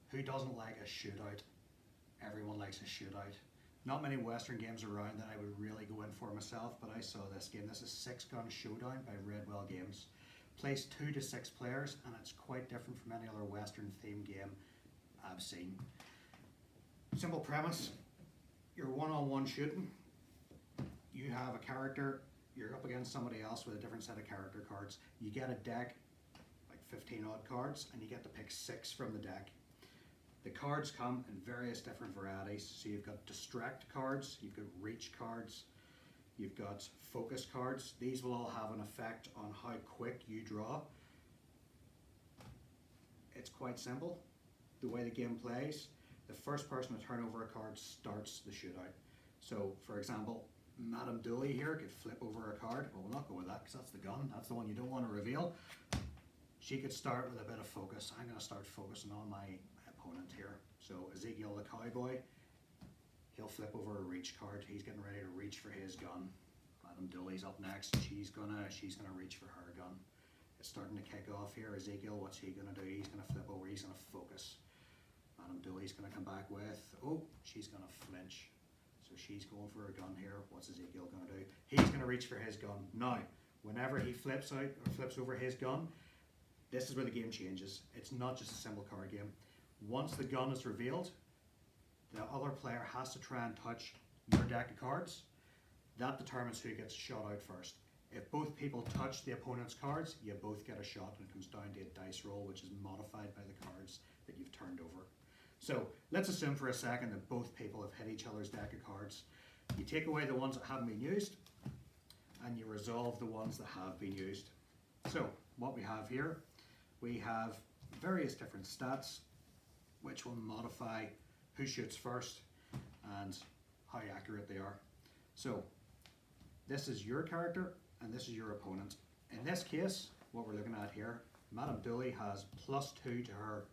Who doesn't like a shootout? Everyone likes a shootout. Not many Western games around that I would really go in for myself, but I saw this game. This is SixGun Shootout by Redwell Games. Plays 2 to 6 players, and it's quite different from any other Western themed game I've seen. Simple premise, you're one-on-one shooting. You have a character, you're up against somebody else with a different set of character cards. You get a deck, like 15 odd cards, and you get to pick 6 from the deck. The cards come in various different varieties. So you've got distract cards, you've got reach cards, you've got focus cards. These will all have an effect on how quick you draw. It's quite simple. The way the game plays, the first person to turn over a card starts the shootout. So for example, Madame Dooley here could flip over a card. Well, we'll not go with that because that's the gun. That's the one you don't want to reveal. She could start with a bit of focus. I'm going to start focusing on my opponent here. So Ezekiel the cowboy, he'll flip over a reach card. He's getting ready to reach for his gun. Madame Dooley's up next. She's gonna reach for her gun. It's starting to kick off here. Ezekiel, what's he gonna do? He's gonna flip over. He's gonna focus. Madame Dooley's gonna come back with, oh, she's gonna flinch. So she's going for a gun here. What's Ezekiel gonna do? He's gonna reach for his gun. Now, whenever he flips out or flips over his gun, this is where the game changes. It's not just a simple card game. Once the gun is revealed, the other player has to try and touch your deck of cards. That determines who gets shot out first. If both people touch the opponent's cards, you both get a shot, and it comes down to a dice roll, which is modified by the cards that you've turned over. So let's assume for a second that both people have hit each other's deck of cards. You take away the ones that haven't been used, and you resolve the ones that have been used. So what we have here, we have various different stats which will modify who shoots first and how accurate they are. So this is your character and this is your opponent. In this case, what we're looking at here, Madame Dooley has +2 to her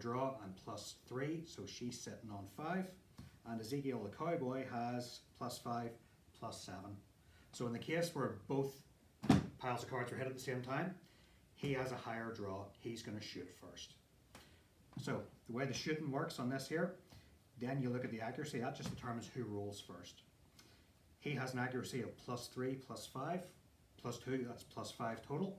draw and +3, so she's sitting on 5. And Ezekiel the cowboy has +5, +7. So in the case where both piles of cards were hit at the same time, he has a higher draw. He's going to shoot first. So the way the shooting works on this here, then you look at the accuracy. That just determines who rolls first. He has an accuracy of +3, +5, +2, that's +5 total.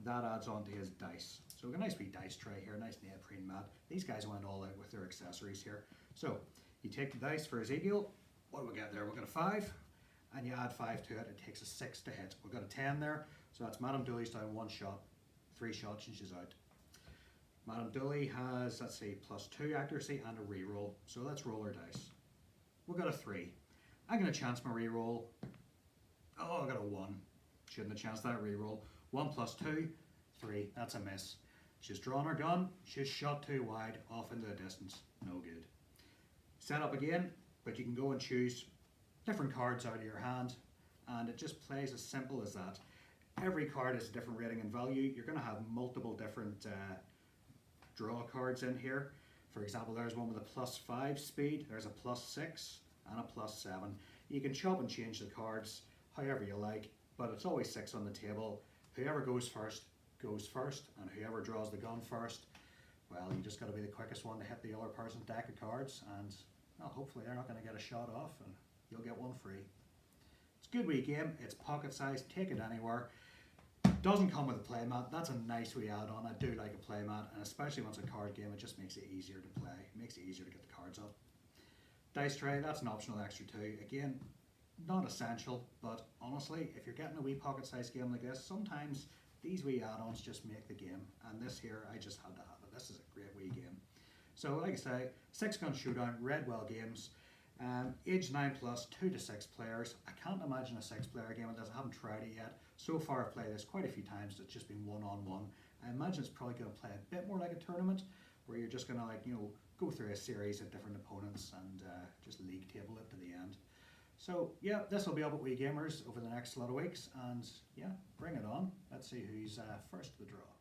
That adds on to his dice. So we've got a nice wee dice tray here, nice neoprene mat. These guys went all out with their accessories here. So you take the dice for Ezekiel. What do we get there? We've got a 5, and you add 5 to it. It takes a 6 to hit. We've got a 10 there, so that's Madame Dooley's down 1 shot, 3 shots, and she's out. Madame Dooley has, let's say, +2 accuracy and a reroll. So let's roll her dice. We've got a 3. I'm going to chance my reroll. Oh, I got a 1. Shouldn't have chanced that reroll. 1 + 2, 3. That's a miss. She's drawn her gun. She's shot too wide, off into the distance. No good. Set up again, but you can go and choose different cards out of your hand, and it just plays as simple as that. Every card is a different rating and value. You're going to have multiple different draw cards in here. For example, there's one with a +5 speed, there's a +6 and a +7. You can chop and change the cards however you like, but it's always 6 on the table. Whoever goes first, and whoever draws the gun first, well, you just got to be the quickest one to hit the other person's deck of cards, and well, hopefully they're not going to get a shot off and you'll get one free. It's a good wee game, it's pocket sized, take it anywhere. Doesn't come with a playmat. That's a nice wee add-on. I do like a playmat, and especially once it's a card game, it just makes it easier to play. It makes it easier to get the cards up. Dice tray, that's an optional extra too. Again, not essential, but honestly, if you're getting a wee pocket-sized game like this, sometimes these wee add-ons just make the game. And this here, I just had to have it. This is a great wee game. So, like I say, SixGun Shootout, Redwell Games. Age 9+, 2 to 6 players. I can't imagine a 6-player game with this. I haven't tried it yet. So far I've played this quite a few times. It's just been one-on-one. I imagine it's probably going to play a bit more like a tournament, where you're just going to, like, you know, go through a series of different opponents and just league table it to the end. So yeah, this will be up at Wii Gamers over the next lot of weeks, and yeah, bring it on. Let's see who's first to the draw.